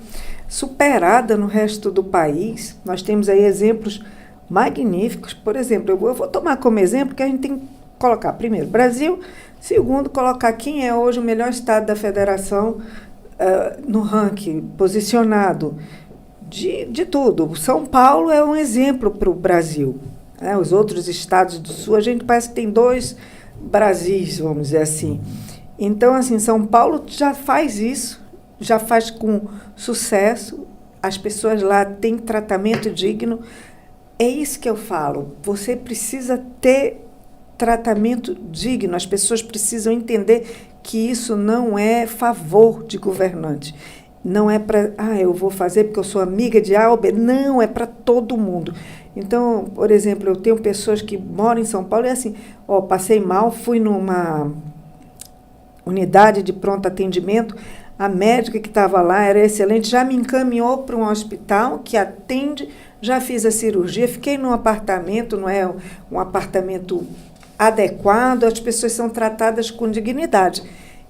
superada no resto do país. Nós temos aí exemplos magníficos. Por exemplo, eu vou tomar como exemplo que a gente tem que colocar, primeiro, Brasil. Segundo, colocar quem é hoje o melhor estado da federação no ranking, posicionado de tudo. São Paulo é um exemplo para o Brasil. Né? Os outros estados do Sul, a gente parece que tem 2 Brasis, vamos dizer assim. Então, assim, São Paulo já faz isso, já faz com sucesso. As pessoas lá têm tratamento digno. É isso que eu falo. Você precisa ter tratamento digno. As pessoas precisam entender que isso não é favor de governante. Não é para, eu vou fazer porque eu sou amiga de A ou B. Não, é para todo mundo. Então, por exemplo, eu tenho pessoas que moram em São Paulo e assim, passei mal, fui numa unidade de pronto atendimento, a médica que estava lá era excelente, já me encaminhou para um hospital que atende, já fiz a cirurgia, fiquei num apartamento, não é um apartamento adequado, as pessoas são tratadas com dignidade.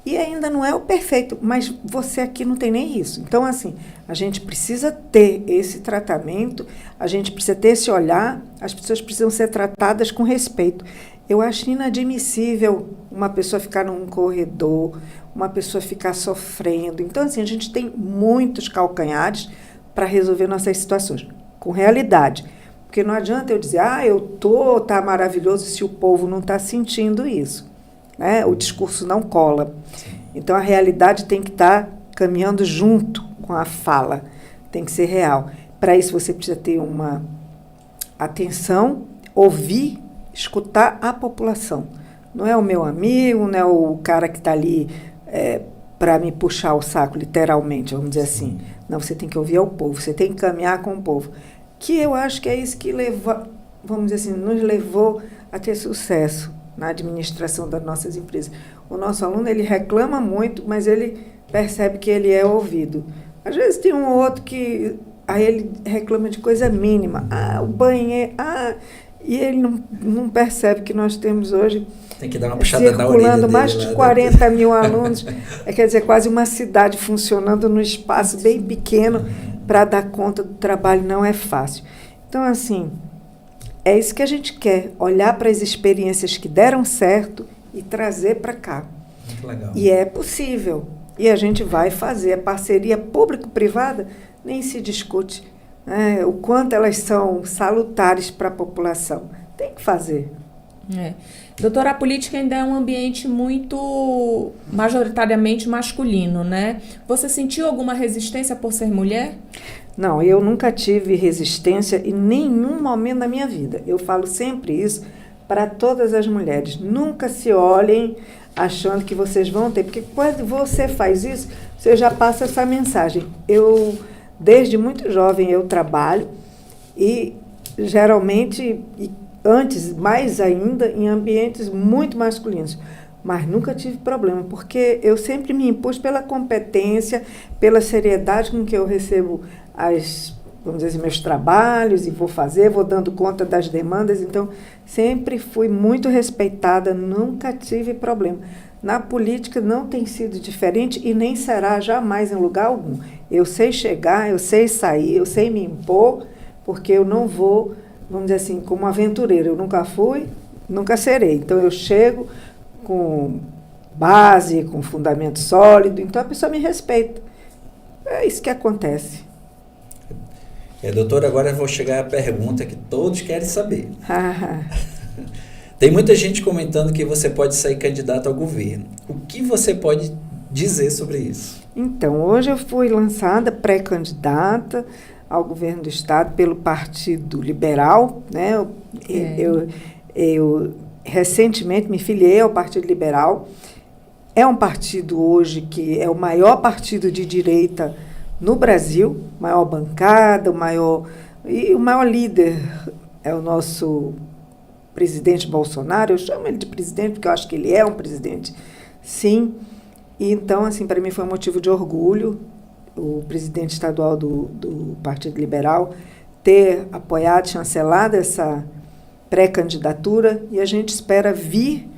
E ainda não é o perfeito, mas você aqui não tem nem isso. Então, assim, a gente precisa ter esse tratamento, a gente precisa ter esse olhar, as pessoas precisam ser tratadas com respeito. Eu acho inadmissível uma pessoa ficar num corredor, uma pessoa ficar sofrendo. Então, assim, a gente tem muitos calcanhares para resolver nossas situações, com realidade. Porque não adianta eu dizer, tá maravilhoso se o povo não está sentindo isso. Né? O discurso não cola. Então, a realidade tem que estar caminhando junto com a fala. Tem que ser real. Para isso, você precisa ter uma atenção, ouvir, escutar a população. Não é o meu amigo, não é o cara que está ali para me puxar o saco, literalmente, vamos dizer assim. Não, você tem que ouvir ao povo, você tem que caminhar com o povo. Que eu acho que é isso que vamos dizer assim, nos levou a ter sucesso na administração das nossas empresas. O nosso aluno, ele reclama muito, mas ele percebe que ele é ouvido. Às vezes tem um ou outro que aí ele reclama de coisa mínima. O banheiro, e ele não percebe que nós temos hoje tem que dar uma puxada na orelha circulando dele, mais de 40 mil alunos, quer dizer, quase uma cidade funcionando num espaço bem pequeno para dar conta do trabalho, não é fácil. Então, assim, é isso que a gente quer, olhar para as experiências que deram certo e trazer para cá. Muito legal. E é possível, e a gente vai fazer. A parceria público-privada nem se discute, né? O quanto elas são salutares para a população. Tem que fazer. Doutora, a política ainda é um ambiente muito majoritariamente masculino, né? Você sentiu alguma resistência por ser mulher? Não, eu nunca tive resistência em nenhum momento da minha vida. Eu falo sempre isso para todas as mulheres. Nunca se olhem achando que vocês vão ter, porque quando você faz isso, você já passa essa mensagem. Desde muito jovem, eu trabalho e geralmente, antes, mais ainda, em ambientes muito masculinos. Mas nunca tive problema, porque eu sempre me impus pela competência, pela seriedade com que eu recebo vamos dizer, meus trabalhos e vou dando conta das demandas. Então, sempre fui muito respeitada, nunca tive problema. Na política não tem sido diferente e nem será jamais em lugar algum. Eu sei chegar, eu sei sair, eu sei me impor, porque eu não vou, vamos dizer assim, como aventureira. Eu nunca fui, nunca serei. Então, eu chego com base, com fundamento sólido, então a pessoa me respeita. É isso que acontece. Doutora, agora eu vou chegar à pergunta que todos querem saber. Tem muita gente comentando que você pode sair candidato ao governo. O que você pode dizer sobre isso? Então, hoje eu fui lançada pré-candidata ao governo do Estado pelo Partido Liberal, né? Eu recentemente me filiei ao Partido Liberal. É um partido hoje que é o maior partido de direita no Brasil, maior bancada, o maior líder é o nosso presidente Bolsonaro. Eu chamo ele de presidente porque eu acho que ele é um presidente, sim. E então, assim, para mim foi um motivo de orgulho o presidente estadual do Partido Liberal ter apoiado, chancelado essa pré-candidatura, e a gente espera vir,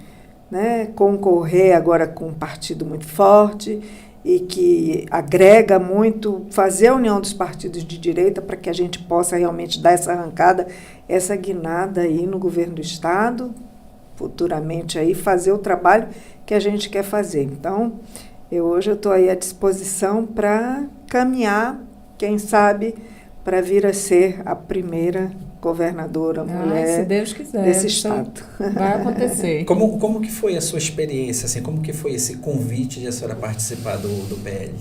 né, concorrer agora com um partido muito forte e que agrega muito, fazer a união dos partidos de direita para que a gente possa realmente dar essa arrancada, essa guinada aí no governo do Estado, futuramente aí fazer o trabalho que a gente quer fazer. Então, Hoje eu estou aí à disposição para caminhar, quem sabe, para vir a ser a primeira governadora mulher se Deus quiser, desse estado. Vai acontecer. Como que foi a sua experiência, assim, como que foi esse convite de a senhora participar do PL?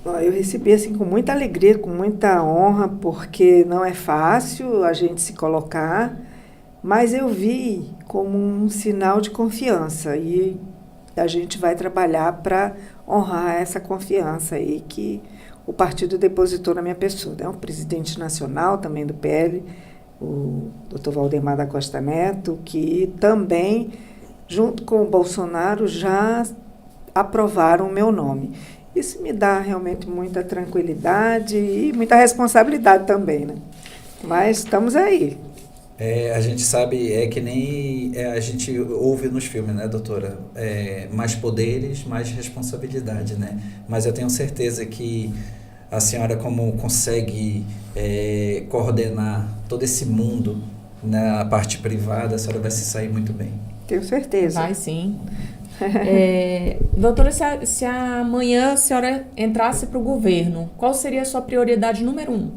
Eu recebi assim com muita alegria, com muita honra, porque não é fácil a gente se colocar, mas eu vi como um sinal de confiança e a gente vai trabalhar para honrar essa confiança aí que o partido depositou na minha pessoa. O presidente nacional também do PL, o Dr. Valdemar da Costa Neto, que também, junto com o Bolsonaro, já aprovaram o meu nome. Isso me dá realmente muita tranquilidade e muita responsabilidade também, né? Mas estamos aí. A gente sabe, que nem a gente ouve nos filmes, né, doutora? Mais poderes, mais responsabilidade, né? Mas eu tenho certeza que a senhora, como consegue coordenar todo esse mundo na parte privada, a senhora vai se sair muito bem. Tenho certeza. Vai sim. Doutora, se amanhã a senhora entrasse para o governo, qual seria a sua prioridade número 1?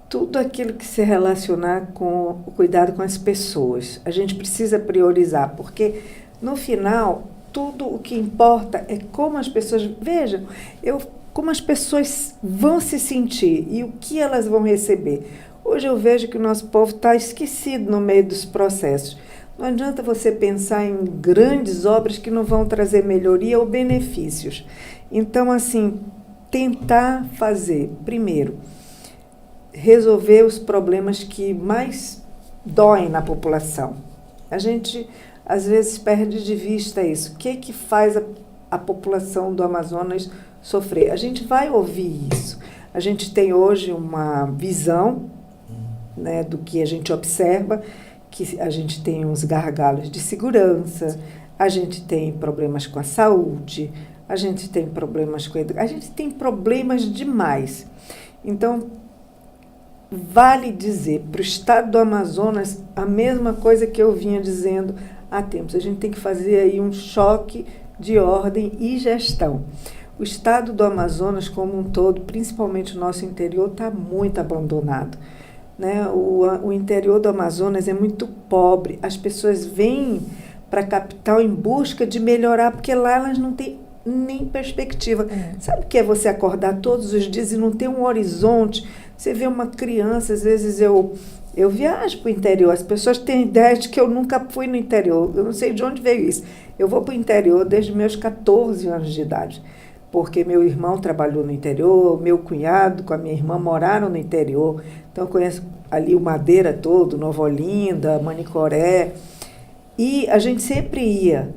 Tudo aquilo que se relacionar com o cuidado com as pessoas. A gente precisa priorizar, porque no final, tudo o que importa é como as pessoas... Vejam, como as pessoas vão se sentir e o que elas vão receber. Hoje eu vejo que o nosso povo está esquecido no meio dos processos. Não adianta você pensar em grandes obras que não vão trazer melhoria ou benefícios. Então, assim, tentar fazer, primeiro, resolver os problemas que mais doem na população. A gente, às vezes, perde de vista isso. O que faz a população do Amazonas sofrer? A gente vai ouvir isso. A gente tem hoje uma visão, né, do que a gente observa, que a gente tem uns gargalos de segurança, a gente tem problemas com a saúde, a gente tem problemas com a educação, a gente tem problemas demais. Então, vale dizer para o estado do Amazonas a mesma coisa que eu vinha dizendo há tempos. A gente tem que fazer aí um choque de ordem e gestão. O estado do Amazonas como um todo, principalmente o nosso interior, está muito abandonado. Né? O interior do Amazonas é muito pobre. As pessoas vêm para a capital em busca de melhorar, porque lá elas não têm nem perspectiva. Sabe o que é você acordar todos os dias e não ter um horizonte? Você vê uma criança, às vezes eu viajo para o interior, as pessoas têm ideia de que eu nunca fui no interior, eu não sei de onde veio isso. Eu vou para o interior desde meus 14 anos de idade, porque meu irmão trabalhou no interior, meu cunhado com a minha irmã moraram no interior, então eu conheço ali o Madeira todo, Nova Olinda, Manicoré, e a gente sempre ia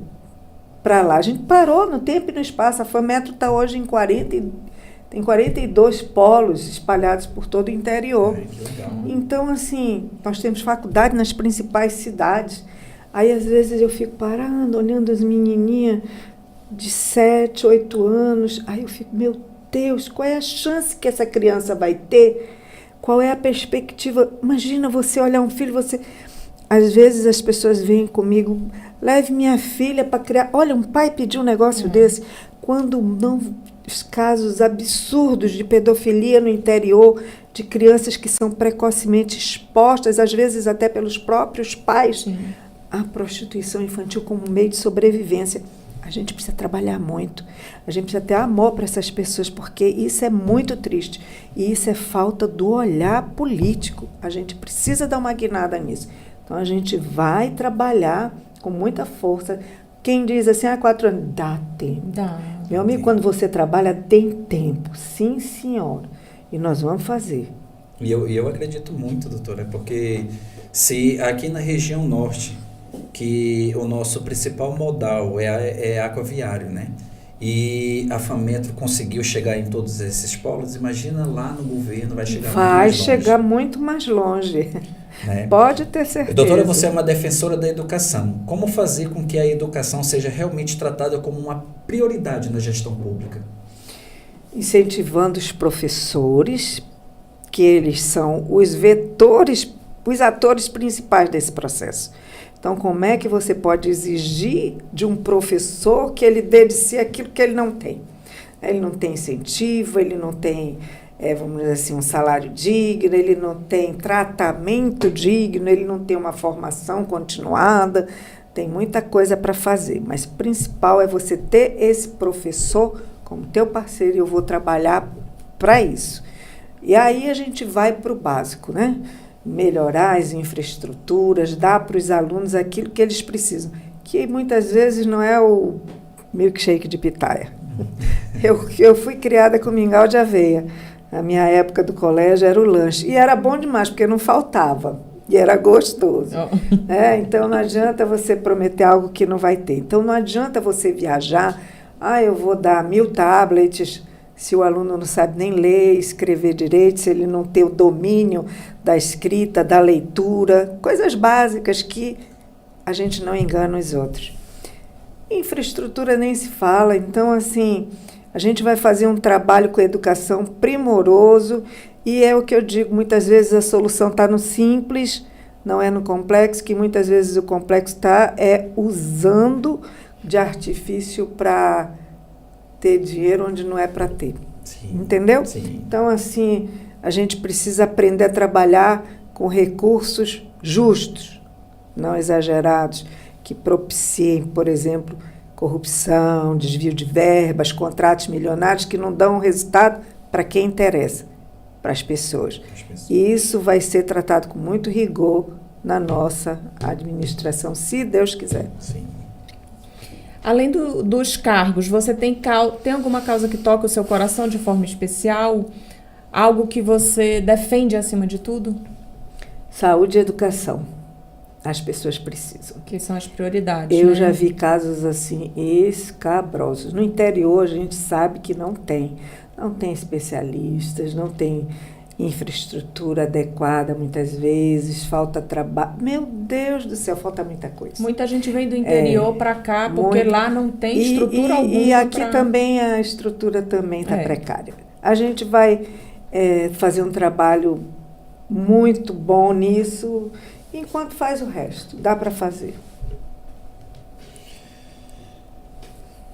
para lá. A gente parou no tempo e no espaço, a FAMetro está hoje em 42 polos espalhados por todo o interior. Que legal. Então, assim, nós temos faculdade nas principais cidades. Aí, às vezes, eu fico parando, olhando as menininhas de 7, 8 anos. Aí eu fico, meu Deus, qual é a chance que essa criança vai ter? Qual é a perspectiva? Imagina você olhar um filho, você... Às vezes as pessoas vêm comigo, leve minha filha para criar... Olha, um pai pediu um negócio desse. Quando não... Os casos absurdos de pedofilia no interior, de crianças que são precocemente expostas, às vezes até pelos próprios pais, à prostituição infantil como meio de sobrevivência. A gente precisa trabalhar muito, a gente precisa ter amor para essas pessoas, porque isso é muito triste. E isso é falta do olhar político. A gente precisa dar uma guinada nisso. Então, a gente vai trabalhar com muita força. Quem diz assim, 4 anos, dá tempo. Dá. Meu amigo, quando você trabalha, tem tempo. Sim, senhora. E nós vamos fazer. E eu acredito muito, doutora, porque se aqui na região norte, que o nosso principal modal é aquaviário, né? E a FAMetro conseguiu chegar em todos esses polos, imagina lá no governo vai chegar muito mais longe. Vai chegar muito mais longe. Né? Pode ter certeza. Doutora, você é uma defensora da educação. Como fazer com que a educação seja realmente tratada como uma prioridade na gestão pública? Incentivando os professores, que eles são os vetores, os atores principais desse processo. Então, como é que você pode exigir de um professor que ele dê de si aquilo que ele não tem? Ele não tem incentivo, ele não tem, vamos dizer assim, um salário digno, ele não tem tratamento digno, ele não tem uma formação continuada, tem muita coisa para fazer. Mas o principal é você ter esse professor como teu parceiro e eu vou trabalhar para isso. E aí a gente vai para o básico, né? Melhorar as infraestruturas, dar para os alunos aquilo que eles precisam, que muitas vezes não é o milkshake de pitaia. Eu fui criada com mingau de aveia. Na minha época do colégio era o lanche. E era bom demais, porque não faltava. E era gostoso. Então não adianta você prometer algo que não vai ter. Então não adianta você viajar, eu vou dar 1000 tablets, se o aluno não sabe nem ler, escrever direito, se ele não tem o domínio da escrita, da leitura, coisas básicas que a gente não engana os outros. Infraestrutura nem se fala, então, assim, a gente vai fazer um trabalho com educação primoroso e é o que eu digo, muitas vezes a solução está no simples, não é no complexo, que muitas vezes o complexo está usando de artifício para ter dinheiro onde não é para ter. Sim. Entendeu? Sim. Então, assim, a gente precisa aprender a trabalhar com recursos justos, não exagerados, que propiciem, por exemplo, corrupção, desvio de verbas, contratos milionários que não dão resultado para quem interessa, para as pessoas. E isso vai ser tratado com muito rigor na nossa administração, se Deus quiser. Sim. Além dos cargos, você tem alguma causa que toca o seu coração de forma especial? Algo que você defende acima de tudo? Saúde e educação. As pessoas precisam. Que são as prioridades. Eu já vi casos assim escabrosos. No interior a gente sabe que não tem. Não tem especialistas, não tem infraestrutura adequada muitas vezes, falta trabalho. Meu Deus do céu, falta muita coisa. Muita gente vem do interior para cá porque lá não tem estrutura alguma. E aqui também a estrutura também está precária. A gente vai fazer um trabalho muito bom nisso, enquanto faz o resto. Dá para fazer.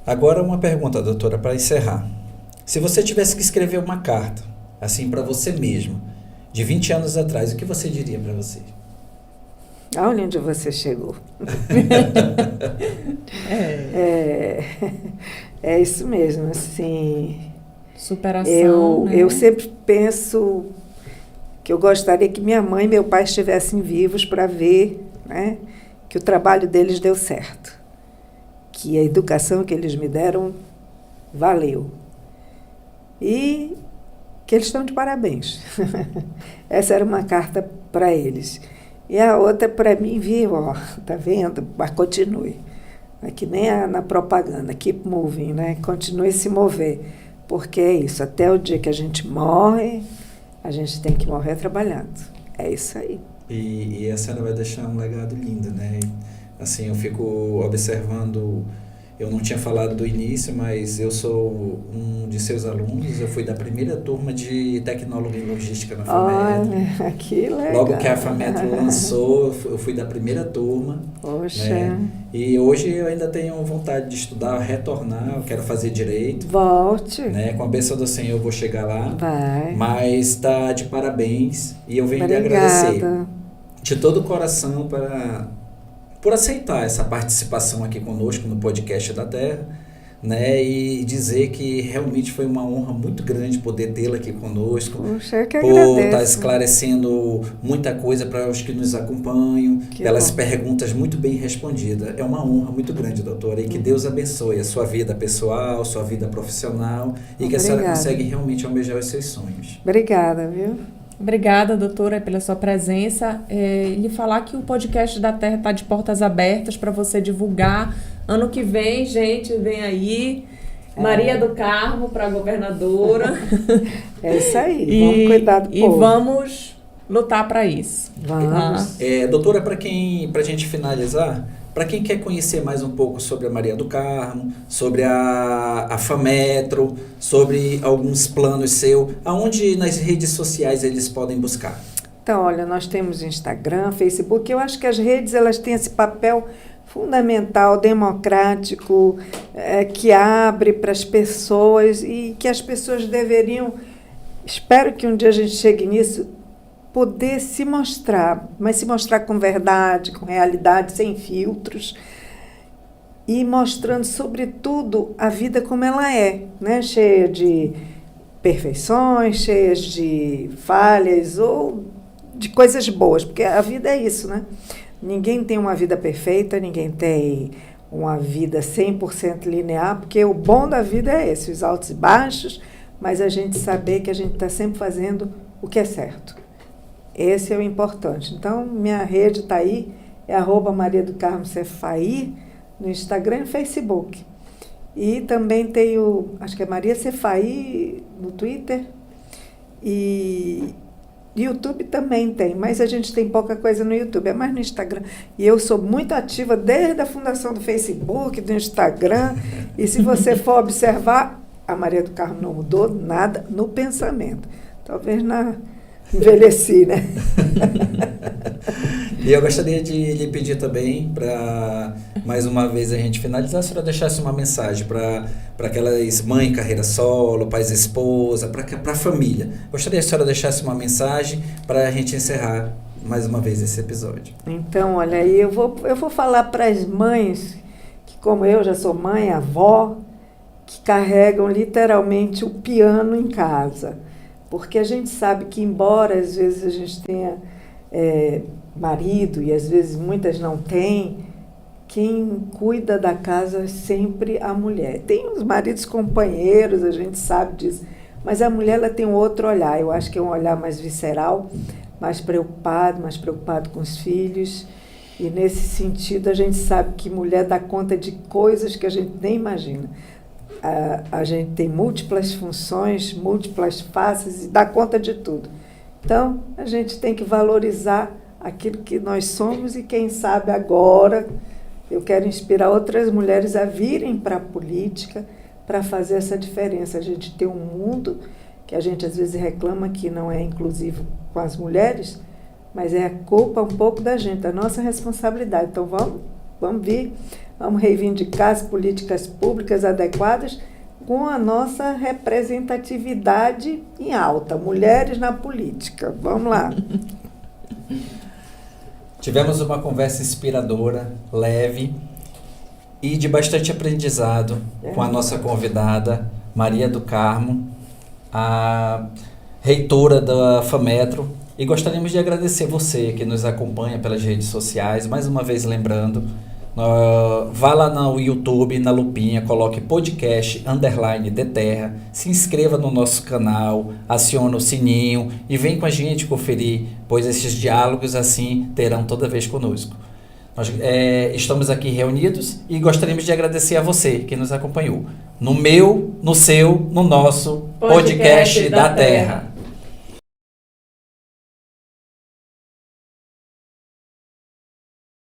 Agora uma pergunta, doutora, para encerrar. Se você tivesse que escrever uma carta, assim, para você mesmo, de 20 anos atrás, o que você diria para você? Olha onde você chegou. É isso mesmo, assim. Superação, eu sempre penso que eu gostaria que minha mãe e meu pai estivessem vivos para ver, né, que o trabalho deles deu certo. Que a educação que eles me deram valeu. E que eles estão de parabéns. Essa era uma carta para eles. E a outra para mim, viu, tá vendo? Mas continue. É que nem na propaganda, keep moving, né? Continue a se mover. Porque é isso, até o dia que a gente morre, a gente tem que morrer trabalhando. É isso aí. E a senhora vai deixar um legado lindo, né? Assim, eu fico observando. Eu não tinha falado do início, mas eu sou um de seus alunos. Eu fui da primeira turma de Tecnólogo em Logística na FAMetro. Olha, que legal. Logo que a FAMetro lançou, eu fui da primeira turma. Poxa. Né? E hoje eu ainda tenho vontade de estudar, retornar, eu quero fazer Direito. Volte. Né? Com a bênção do Senhor eu vou chegar lá. Vai. Mas está de parabéns. E eu venho lhe agradecer de todo o coração por aceitar essa participação aqui conosco no podcast da Terra, né, e dizer que realmente foi uma honra muito grande poder tê-la aqui conosco. Puxa, eu que por agradeço. Estar esclarecendo muita coisa para os que nos acompanham, pelas perguntas muito bem respondidas. É uma honra muito grande, doutora, e que Deus abençoe a sua vida pessoal, sua vida profissional, e que a senhora consiga realmente almejar os seus sonhos. Obrigada, viu? Obrigada, doutora, pela sua presença. E lhe falar que o podcast da Terra está de portas abertas para você divulgar. Ano que vem, gente, vem aí. Maria do Carmo para governadora. É isso aí, vamos cuidar do povo. E vamos lutar para isso. Vamos. Doutora, para a gente finalizar, para quem quer conhecer mais um pouco sobre a Maria do Carmo, sobre a FAMetro, sobre alguns planos seus, aonde nas redes sociais eles podem buscar? Então, olha, nós temos Instagram, Facebook. Eu acho que as redes elas têm esse papel fundamental, democrático, que abre para as pessoas e que as pessoas deveriam, espero que um dia a gente chegue nisso, poder se mostrar, mas se mostrar com verdade, com realidade, sem filtros, e mostrando, sobretudo, a vida como ela é, né? Cheia de perfeições, cheia de falhas ou de coisas boas, porque a vida é isso, né? Ninguém tem uma vida perfeita, ninguém tem uma vida 100% linear, porque o bom da vida é esse, os altos e baixos, mas a gente saber que a gente está sempre fazendo o que é certo. Esse é o importante. Então, minha rede está aí, é @Maria do Carmo Cefaí, no Instagram e no Facebook. E também tenho, acho que é Maria Cefaí no Twitter, e YouTube também tem, mas a gente tem pouca coisa no YouTube, é mais no Instagram. E eu sou muito ativa desde a fundação do Facebook, do Instagram, e se você for observar, a Maria do Carmo não mudou nada no pensamento. Talvez envelheci, né? E eu gostaria de lhe pedir também, para mais uma vez a gente finalizar, a senhora deixasse uma mensagem para aquelas mães, carreira solo, pais e esposa, para a família. Gostaria que a senhora deixasse uma mensagem para a gente encerrar mais uma vez esse episódio. Então, olha aí, eu vou falar para as mães, que como eu já sou mãe, avó, que carregam literalmente o piano em casa. Porque a gente sabe que, embora às vezes a gente tenha marido e às vezes muitas não têm, quem cuida da casa é sempre a mulher. Tem os maridos companheiros, a gente sabe disso, mas a mulher ela tem um outro olhar. Eu acho que é um olhar mais visceral, mais preocupado com os filhos. E nesse sentido a gente sabe que mulher dá conta de coisas que a gente nem imagina. A gente tem múltiplas funções, múltiplas faces e dá conta de tudo. Então, a gente tem que valorizar aquilo que nós somos e quem sabe agora eu quero inspirar outras mulheres a virem para a política para fazer essa diferença. A gente tem um mundo que a gente às vezes reclama que não é inclusivo com as mulheres, mas é a culpa um pouco da gente, da nossa responsabilidade. Então, vamos vir. Vamos reivindicar as políticas públicas adequadas com a nossa representatividade em alta. Mulheres na política. Vamos lá. Tivemos uma conversa inspiradora, leve e de bastante aprendizado com a nossa convidada, Maria do Carmo, a reitora da FAMetro. E gostaríamos de agradecer você que nos acompanha pelas redes sociais. Mais uma vez lembrando, vá lá no YouTube, na lupinha, coloque podcast _de terra, se inscreva no nosso canal, acione o sininho e vem com a gente conferir, pois esses diálogos assim terão toda vez conosco. Nós estamos aqui reunidos e gostaríamos de agradecer a você que nos acompanhou no meu, no seu, no nosso podcast da terra.